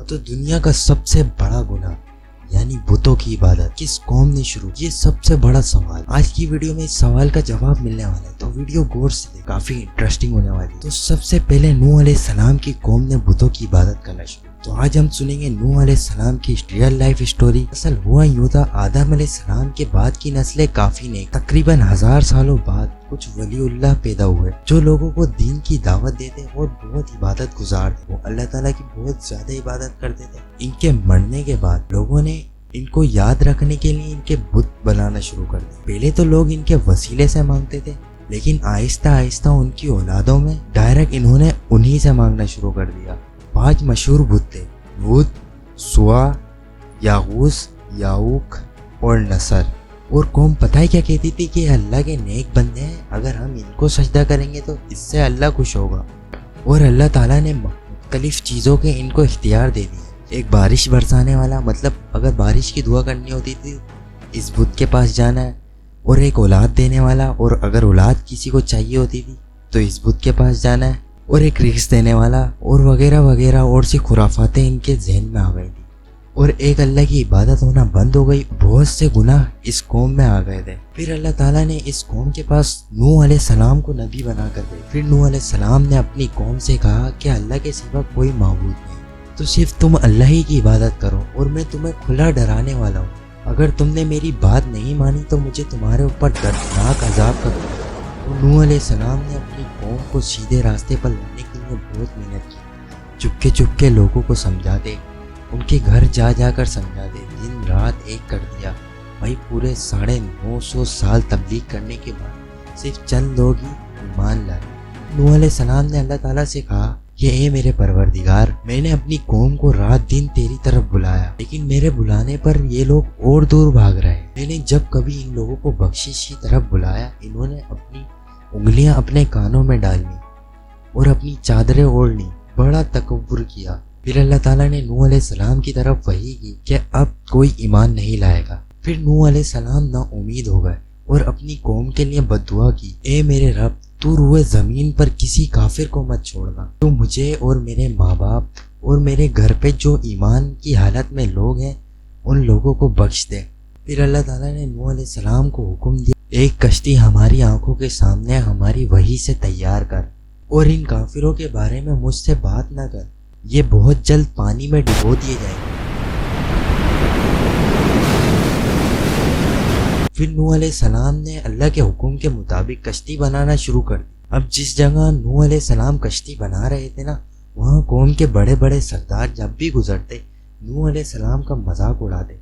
तो दुनिया का सबसे बड़ा गुनाह यानी बुतों की इबादत किस कौम ने शुरू, ये सबसे बड़ा सवाल। आज की वीडियो में इस सवाल का जवाब मिलने वाला है, तो वीडियो गौर से देखें, काफी इंटरेस्टिंग होने वाली है। तो सबसे पहले नूह अलैहिस्सलाम की कौम ने बुतों की इबादत करना शुरू। तो आज हम सुनेंगे नूह अलैहिस्सलाम की रियल लाइफ स्टोरी। असल हुआ यूं था, आदम अलैहिस्सलाम के बाद की नस्लें काफी नेक, तकरीबन 1000 सालों बाद कुछ वलीउल्लाह पैदा हुए जो लोगों को दीन की दावत देते और बहुत इबादत गुजार थे। वो अल्लाह ताला की बहुत ज्यादा इबादत करते थे। इनके मरने के बाद लोगों ने इनको याद रखने के लिए इनके बुत बनाना शुरू कर दिए। पहले तो लोग इनके वसीले से मांगते थे, लेकिन आहिस्ता आहिस्ता उनकी औलादों में डायरेक्ट इन्होंने उन्हीं से मांगना शुरू कर दिया। 5 मशहूर बुत थे, वुद, सुआ, यागूस, याऊक और नसर। और कौम पता है क्या कहती थी कि अल्लाह के नेक बंदे हैं, अगर हम इनको सजदा करेंगे तो इससे अल्लाह खुश होगा। और अल्लाह ताला ने मुख्तलिफ चीज़ों के इनको इख्तियार दे दिए। एक बारिश बरसाने वाला, मतलब अगर बारिश की दुआ करनी होती थी इस बुत के पास जाना है। और एक औलाद देने वाला, और अगर औलाद किसी को चाहिए होती थी तो इस बुत के पास जाना है। और एक रिस्क देने वाला, और वगैरह वगैरह और सी खुराफातें इनके जहन में आ गई थी। और एक अल्लाह की इबादत होना बंद हो गई। बहुत से गुनाह इस कौम में आ गए थे। फिर अल्लाह ताला ने इस कौम के पास नूह अलैहिस्सलाम को नबी बना कर दे। फिर नूह अलैहिस्सलाम ने अपनी कौम से कहा कि अल्लाह के सिवा कोई माबूद नहीं, तो सिर्फ तुम अल्लाह ही की इबादत करो और मैं तुम्हें खुला डराने वाला हूँ। अगर तुमने मेरी बात नहीं मानी तो मुझे तुम्हारे ऊपर दर्दनाक अजाब कर दूंगा। तो नूह अलैहिस्सलाम ने अपनी कौम को सीधे रास्ते पर लाने के लिए बहुत मेहनत की। चुपके चुपके लोगों को समझाते, उनके घर जा जाकर समझाते, दिन रात एक कर दिया। भाई पूरे 950 साल तबलीग करने के बाद सिर्फ चंद लोग ही ईमान लाए। नूह अलैहिस्सलाम ने अल्लाह ताला से कहा कि ए मेरे परवरदिगार, मैंने अपनी कौम को रात दिन तेरी तरफ बुलाया, लेकिन मेरे बुलाने पर ये लोग और दूर भाग रहे हैं। मैंने जब कभी इन लोगों को बख्शिश की तरफ बुलाया, इन्होंने अपनी उंगलियां अपने कानों में डाल ली और अपनी चादरें ओढ़ ली, बड़ा तकब्बुर किया। फिर अल्लाह ताला ने नूह अलैहिस्सलाम की तरफ वही की कि अब कोई ईमान नहीं लाएगा। फिर नूह अलैहिस्सलाम ना उम्मीद हो गए और अपनी कौम के लिए बद्दुआ की, ए मेरे रब, तू रूए ज़मीन पर किसी काफिर को मत छोड़ना। तू मुझे और मेरे माँ बाप और मेरे घर पे जो ईमान की हालत में लोग हैं उन लोगों को बख्श दे। फिर अल्लाह ताला ने नूह अलैहिस्सलाम को हुक्म दिया, एक कश्ती हमारी आंखों के सामने हमारी वही से तैयार कर और इन काफिरों के बारे में मुझसे बात ना कर, ये बहुत जल्द पानी में डुबो दिए जाएंगे। फिर नूह अलैहिस्सलाम ने अल्लाह के हुक्म के मुताबिक कश्ती बनाना शुरू कर दी। अब जिस जगह नूह अलैहिस्सलाम कश्ती बना रहे थे ना, वहाँ कौम के बड़े बड़े सरदार जब भी गुजरते नूह अलैहिस्सलाम का मजाक उड़ाते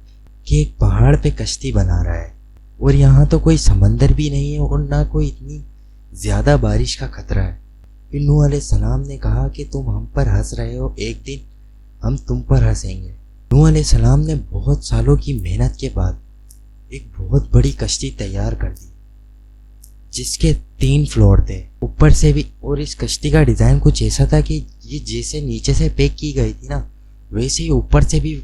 कि एक पहाड़ पे कश्ती बना रहा है और यहाँ तो कोई समंदर भी नहीं है और ना कोई इतनी ज्यादा बारिश का खतरा है। फिर नूह अलैहिस्सलाम ने कहा कि तुम हम पर हंस रहे हो, एक दिन हम तुम पर हंसेंगे। नूह अलैहिस्सलाम ने बहुत सालों की मेहनत के बाद एक बहुत बड़ी कश्ती तैयार कर दी जिसके 3 फ्लोर थे ऊपर से भी। और इस कश्ती का डिजाइन कुछ ऐसा था कि ये जैसे नीचे से पैक की गई थी ना, वैसे ही ऊपर से भी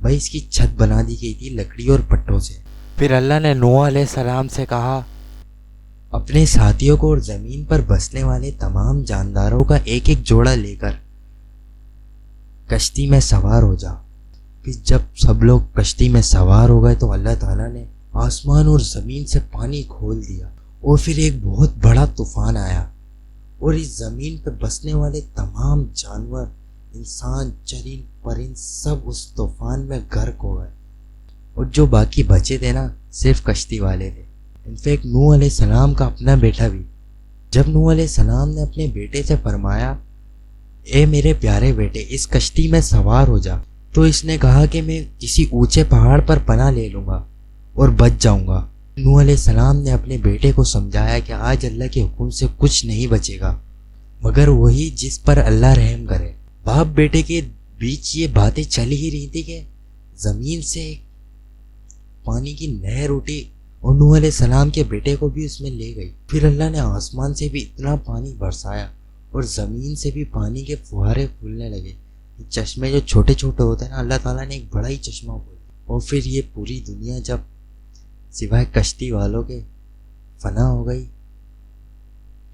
भाई इसकी छत बना दी गई थी लकड़ी और पट्टों से। फिर अल्लाह ने नूह अलैहिस्सलाम से कहा, अपने साथियों को और जमीन पर बसने वाले तमाम जानदारों का एक एक जोड़ा लेकर कश्ती में सवार हो जा। फिर जब सब लोग कश्ती में सवार हो गए तो अल्लाह ताला ने आसमान और ज़मीन से पानी खोल दिया और फिर एक बहुत बड़ा तूफान आया और इस ज़मीन पर बसने वाले तमाम जानवर, इंसान, चरिंद परिंद सब उस तूफान में गर्क हो गए। और जो बाकी बचे थे ना, सिर्फ कश्ती वाले थे। इनफैक्ट नूह अलैहिस्सलाम का अपना बेटा भी। जब नूह अलैहिस्सलाम ने अपने बेटे से फरमाया, ए मेरे प्यारे बेटे, इस कश्ती में सवार हो जा, तो इसने कहा कि मैं किसी ऊंचे पहाड़ पर पनाह ले लूँगा और बच जाऊँगा। नूह अलैहिस्सलाम ने अपने बेटे को समझाया कि आज अल्लाह के हुक्म से कुछ नहीं बचेगा मगर वही जिस पर अल्लाह रहम करे। बाप बेटे के बीच ये बातें चल ही रही थी कि ज़मीन से पानी की नहर उठी और नूह अलैहिस्सलाम के बेटे को भी उसमें ले गई। फिर अल्लाह ने आसमान से भी इतना पानी बरसाया और ज़मीन से भी पानी के फुहारे फूलने लगे। चश्मे जो छोटे छोटे होते हैं ना, अल्लाह ताला ने एक बड़ा ही चश्मा खोला। और फिर ये पूरी दुनिया जब सिवाय कश्ती वालों के फना हो गई,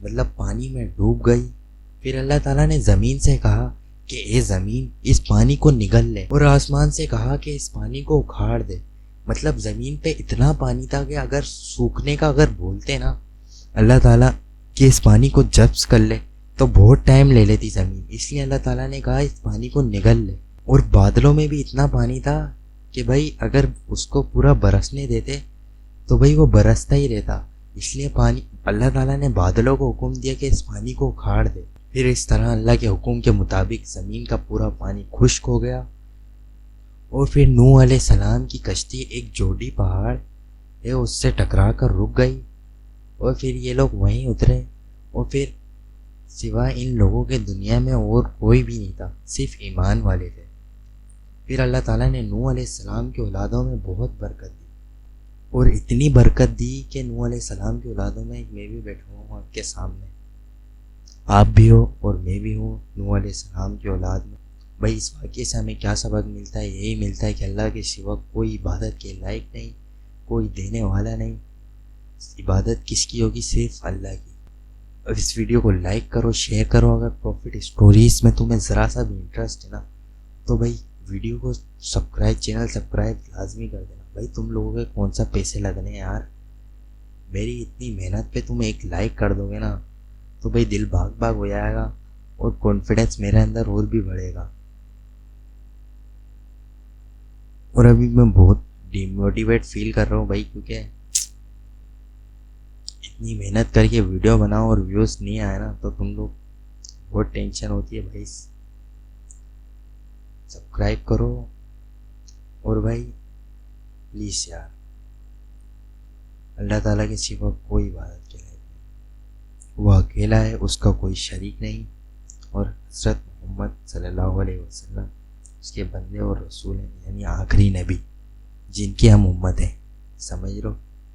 मतलब पानी में डूब गई। फिर अल्लाह ताला ने ज़मीन से कहा کہ اے زمین اس پانی کو نگل لے، اور آسمان سے کہا کہ اس پانی کو اکھاڑ دے۔ مطلب زمین پہ اتنا پانی تھا کہ اگر سوکھنے کا اگر بولتے نا اللہ تعالیٰ کہ اس پانی کو جبس کر لے تو بہت ٹائم لے لیتی زمین، اس لیے اللہ تعالیٰ نے کہا اس پانی کو نگل لے۔ اور بادلوں میں بھی اتنا پانی تھا کہ بھائی اگر اس کو پورا برسنے دیتے تو بھائی وہ برستا ہی رہتا، اس لیے پانی اللہ تعالیٰ نے بادلوں کو حکم دیا کہ اس پانی کو اکھاڑ دے۔ پھر اس طرح اللہ کے حکم کے مطابق زمین کا پورا پانی خشک ہو گیا، اور پھر نوح علیہ السلام کی کشتی ایک جوڑی پہاڑ ہے اس سے ٹکرا کر رک گئی، اور پھر یہ لوگ وہیں اترے، اور پھر سوائے ان لوگوں کے دنیا میں اور کوئی بھی نہیں تھا، صرف ایمان والے تھے۔ پھر اللہ تعالیٰ نے نوح علیہ السلام کی اولادوں میں بہت برکت دی، اور اتنی برکت دی کہ نوح علیہ السلام کی اولادوں میں میں بھی بیٹھا ہوں آپ کے سامنے، آپ بھی ہو اور میں بھی ہوں نوح علیہ السلام کی اولاد میں۔ بھائی اس واقعے سے ہمیں کیا سبق ملتا ہے؟ یہی ملتا ہے کہ اللہ کے سوا کوئی عبادت کے لائق نہیں، کوئی دینے والا نہیں، عبادت کس کی ہوگی؟ صرف اللہ کی۔ اور اس ویڈیو کو لائک کرو، شیئر کرو، اگر پروفٹ اسٹوریز میں تمہیں ذرا سا بھی انٹرسٹ ہے نا تو بھائی ویڈیو کو چینل سبسکرائب لازمی کر دینا۔ بھائی تم لوگوں کے کون سا پیسے لگنے ہیں یار، میری اتنی محنت پہ تم ایک لائک کر دو گے نا تو بھائی دل بھاگ بھاگ ہو جائے گا، اور کانفیڈنس میرے اندر اور بھی بڑھے گا۔ اور ابھی میں بہت ڈیموٹیویٹ فیل کر رہا ہوں بھائی، کیونکہ اتنی محنت کر کے ویڈیو بناؤ اور ویوز نہیں آئے نا تو تم لوگ بہت ٹینشن ہوتی ہے۔ بھائی سبسکرائب کرو، اور بھائی پلیز یار، اللہ تعالیٰ کے سوا کوئی عبادت کے لائق نہیں، وہ اکیلا ہے، اس کا کوئی شریک نہیں، اور حضرت محمد صلی اللہ علیہ وسلم اس کے بندے اور رسول ہیں، یعنی آخری نبی جن کی ہم امت ہیں، سمجھ لو۔